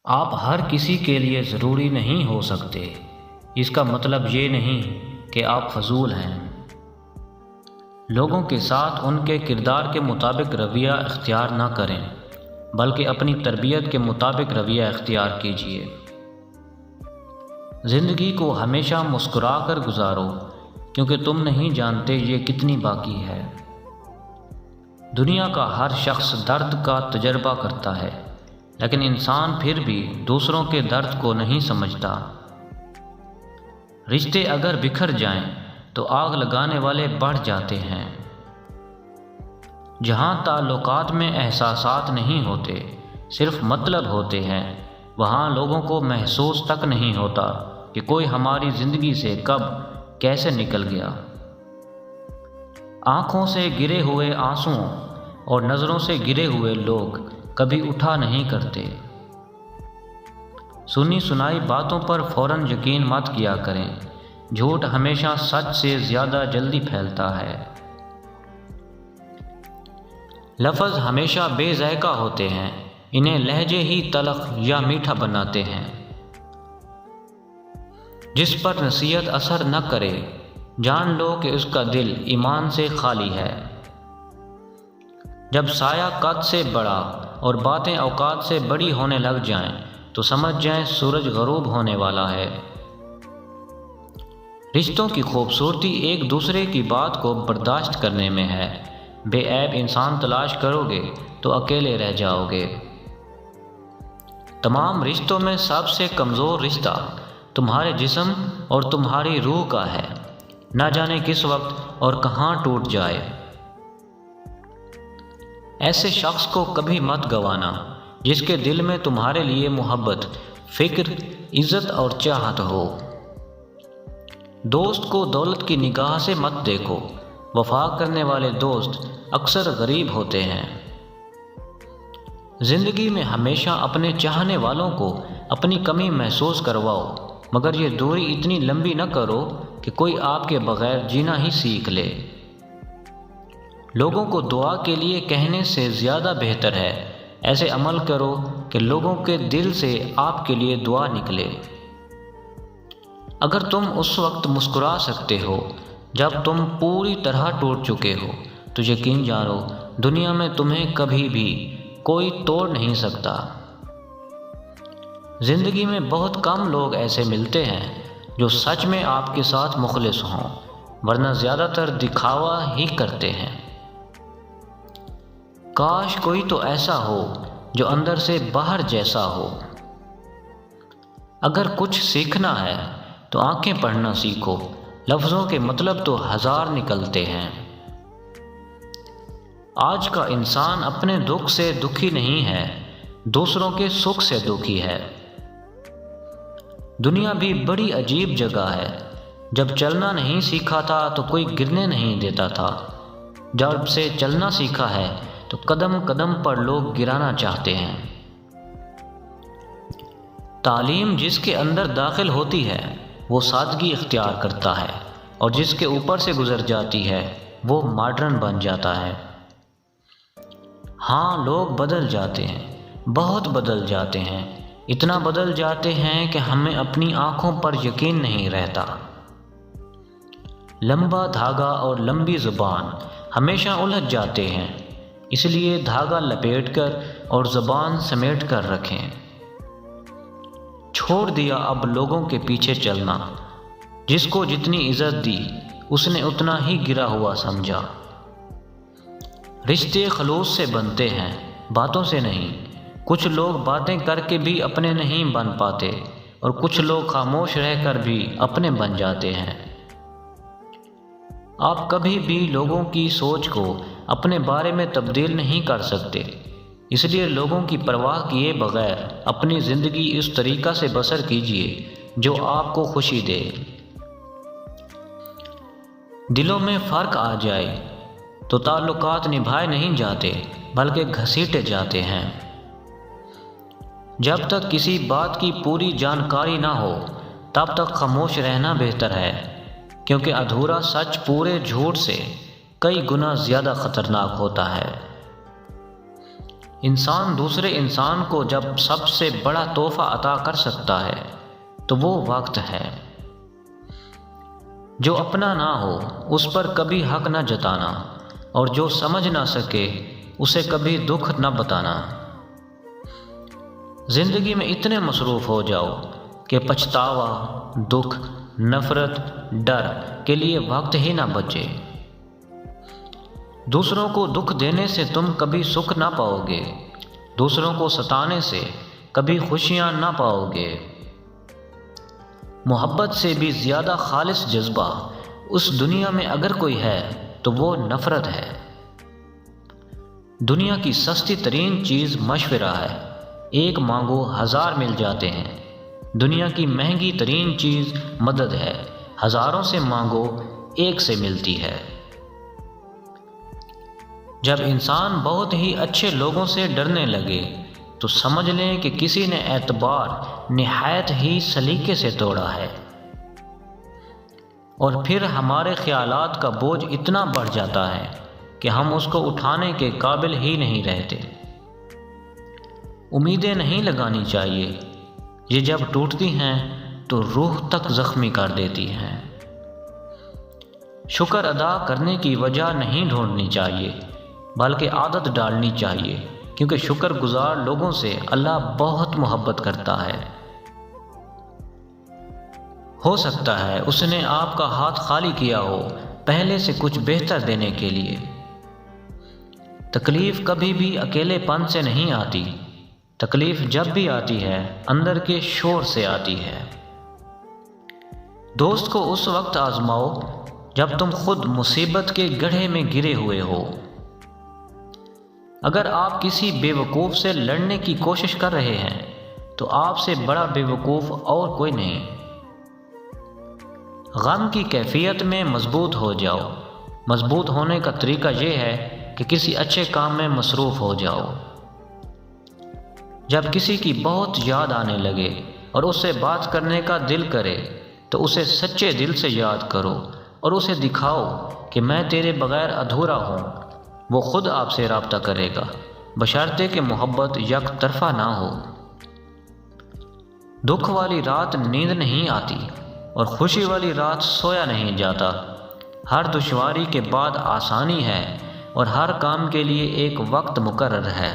آپ ہر کسی کے لیے ضروری نہیں ہو سکتے۔ اس کا مطلب یہ نہیں کہ آپ فضول ہیں۔ لوگوں کے ساتھ ان کے کردار کے مطابق رویہ اختیار نہ کریں، بلکہ اپنی تربیت کے مطابق رویہ اختیار کیجیے۔ زندگی کو ہمیشہ مسکرا کر گزارو، کیونکہ تم نہیں جانتے یہ کتنی باقی ہے۔ دنیا کا ہر شخص درد کا تجربہ کرتا ہے، لیکن انسان پھر بھی دوسروں کے درد کو نہیں سمجھتا۔ رشتے اگر بکھر جائیں تو آگ لگانے والے بڑھ جاتے ہیں۔ جہاں تعلقات میں احساسات نہیں ہوتے، صرف مطلب ہوتے ہیں، وہاں لوگوں کو محسوس تک نہیں ہوتا کہ کوئی ہماری زندگی سے کب کیسے نکل گیا۔ آنکھوں سے گرے ہوئے آنسوؤں اور نظروں سے گرے ہوئے لوگ کبھی اٹھا نہیں کرتے۔ سنی سنائی باتوں پر فوراً یقین مت کیا کریں، جھوٹ ہمیشہ سچ سے زیادہ جلدی پھیلتا ہے۔ لفظ ہمیشہ بے ذائقہ ہوتے ہیں، انہیں لہجے ہی تلخ یا میٹھا بناتے ہیں۔ جس پر نصیحت اثر نہ کرے، جان لو کہ اس کا دل ایمان سے خالی ہے۔ جب سایہ قد سے بڑا اور باتیں اوقات سے بڑی ہونے لگ جائیں تو سمجھ جائیں سورج غروب ہونے والا ہے۔ رشتوں کی خوبصورتی ایک دوسرے کی بات کو برداشت کرنے میں ہے۔ بے عیب انسان تلاش کرو گے تو اکیلے رہ جاؤ گے۔ تمام رشتوں میں سب سے کمزور رشتہ تمہارے جسم اور تمہاری روح کا ہے، نہ جانے کس وقت اور کہاں ٹوٹ جائے۔ ایسے شخص کو کبھی مت گوانا جس کے دل میں تمہارے لیے محبت، فکر، عزت اور چاہت ہو۔ دوست کو دولت کی نگاہ سے مت دیکھو، وفا کرنے والے دوست اکثر غریب ہوتے ہیں۔ زندگی میں ہمیشہ اپنے چاہنے والوں کو اپنی کمی محسوس کرواؤ، مگر یہ دوری اتنی لمبی نہ کرو کہ کوئی آپ کے بغیر جینا ہی سیکھ لے۔ لوگوں کو دعا کے لیے کہنے سے زیادہ بہتر ہے ایسے عمل کرو کہ لوگوں کے دل سے آپ کے لیے دعا نکلے۔ اگر تم اس وقت مسکرا سکتے ہو جب تم پوری طرح ٹوٹ چکے ہو، تو یقین جانو دنیا میں تمہیں کبھی بھی کوئی توڑ نہیں سکتا۔ زندگی میں بہت کم لوگ ایسے ملتے ہیں جو سچ میں آپ کے ساتھ مخلص ہوں، ورنہ زیادہ تر دکھاوا ہی کرتے ہیں۔ کاش کوئی تو ایسا ہو جو اندر سے باہر جیسا ہو۔ اگر کچھ سیکھنا ہے تو آنکھیں پڑھنا سیکھو، لفظوں کے مطلب تو ہزار نکلتے ہیں۔ آج کا انسان اپنے دکھ سے دکھی نہیں ہے، دوسروں کے سکھ سے دکھی ہے۔ دنیا بھی بڑی عجیب جگہ ہے۔ جب چلنا نہیں سیکھا تھا تو کوئی گرنے نہیں دیتا تھا، جب سے چلنا سیکھا ہے تو قدم قدم پر لوگ گرانا چاہتے ہیں۔ تعلیم جس کے اندر داخل ہوتی ہے وہ سادگی اختیار کرتا ہے، اور جس کے اوپر سے گزر جاتی ہے وہ ماڈرن بن جاتا ہے۔ ہاں، لوگ بدل جاتے ہیں، بہت بدل جاتے ہیں، اتنا بدل جاتے ہیں کہ ہمیں اپنی آنکھوں پر یقین نہیں رہتا۔ لمبا دھاگا اور لمبی زبان ہمیشہ الجھ جاتے ہیں، اس لیے دھاگا لپیٹ کر اور زبان سمیٹ کر رکھیں۔ چھوڑ دیا اب لوگوں کے پیچھے چلنا، جس کو جتنی عزت دی اس نے اتنا ہی گرا ہوا سمجھا۔ رشتے خلوص سے بنتے ہیں، باتوں سے نہیں۔ کچھ لوگ باتیں کر کے بھی اپنے نہیں بن پاتے، اور کچھ لوگ خاموش رہ کر بھی اپنے بن جاتے ہیں۔ آپ کبھی بھی لوگوں کی سوچ کو اپنے بارے میں تبدیل نہیں کر سکتے، اس لیے لوگوں کی پرواہ کیے بغیر اپنی زندگی اس طریقہ سے بسر کیجیے جو آپ کو خوشی دے۔ دلوں میں فرق آ جائے تو تعلقات نبھائے نہیں جاتے بلکہ گھسیٹے جاتے ہیں۔ جب تک کسی بات کی پوری جانکاری نہ ہو تب تک خاموش رہنا بہتر ہے، کیونکہ ادھورا سچ پورے جھوٹ سے کئی گنا زیادہ خطرناک ہوتا ہے۔ انسان دوسرے انسان کو جب سب سے بڑا تحفہ عطا کر سکتا ہے تو وہ وقت ہے۔ جو اپنا نہ ہو اس پر کبھی حق نہ جتانا، اور جو سمجھ نہ سکے اسے کبھی دکھ نہ بتانا۔ زندگی میں اتنے مصروف ہو جاؤ کہ پچھتاوا، دکھ، نفرت، ڈر کے لیے وقت ہی نہ بچے۔ دوسروں کو دکھ دینے سے تم کبھی سکھ نہ پاؤ گے، دوسروں کو ستانے سے کبھی خوشیاں نہ پاؤ گے۔ محبت سے بھی زیادہ خالص جذبہ اس دنیا میں اگر کوئی ہے تو وہ نفرت ہے۔ دنیا کی سستی ترین چیز مشورہ ہے، ایک مانگو 1000 مل جاتے ہیں۔ دنیا کی مہنگی ترین چیز مدد ہے، ہزاروں سے مانگو ایک سے ملتی ہے۔ جب انسان بہت ہی اچھے لوگوں سے ڈرنے لگے تو سمجھ لیں کہ کسی نے اعتبار نہایت ہی سلیقے سے توڑا ہے، اور پھر ہمارے خیالات کا بوجھ اتنا بڑھ جاتا ہے کہ ہم اس کو اٹھانے کے قابل ہی نہیں رہتے۔ امیدیں نہیں لگانی چاہیے، یہ جب ٹوٹتی ہیں تو روح تک زخمی کر دیتی ہیں۔ شکر ادا کرنے کی وجہ نہیں ڈھونڈنی چاہیے بلکہ عادت ڈالنی چاہیے، کیونکہ شکر گزار لوگوں سے اللہ بہت محبت کرتا ہے۔ ہو سکتا ہے اس نے آپ کا ہاتھ خالی کیا ہو پہلے سے کچھ بہتر دینے کے لیے۔ تکلیف کبھی بھی اکیلے پن سے نہیں آتی، تکلیف جب بھی آتی ہے اندر کے شور سے آتی ہے۔ دوست کو اس وقت آزماؤ جب تم خود مصیبت کے گڑھے میں گرے ہوئے ہو۔ اگر آپ کسی بے وقوف سے لڑنے کی کوشش کر رہے ہیں تو آپ سے بڑا بے وقوف اور کوئی نہیں۔ غم کی کیفیت میں مضبوط ہو جاؤ۔ مضبوط ہونے کا طریقہ یہ ہے کہ کسی اچھے کام میں مصروف ہو جاؤ۔ جب کسی کی بہت یاد آنے لگے اور اس سے بات کرنے کا دل کرے تو اسے سچے دل سے یاد کرو اور اسے دکھاؤ کہ میں تیرے بغیر ادھورا ہوں۔ وہ خود آپ سے رابطہ کرے گا، بشرطے کہ محبت یک طرفہ نہ ہو۔ دکھ والی رات نیند نہیں آتی اور خوشی والی رات سویا نہیں جاتا۔ ہر دشواری کے بعد آسانی ہے اور ہر کام کے لیے ایک وقت مقرر ہے۔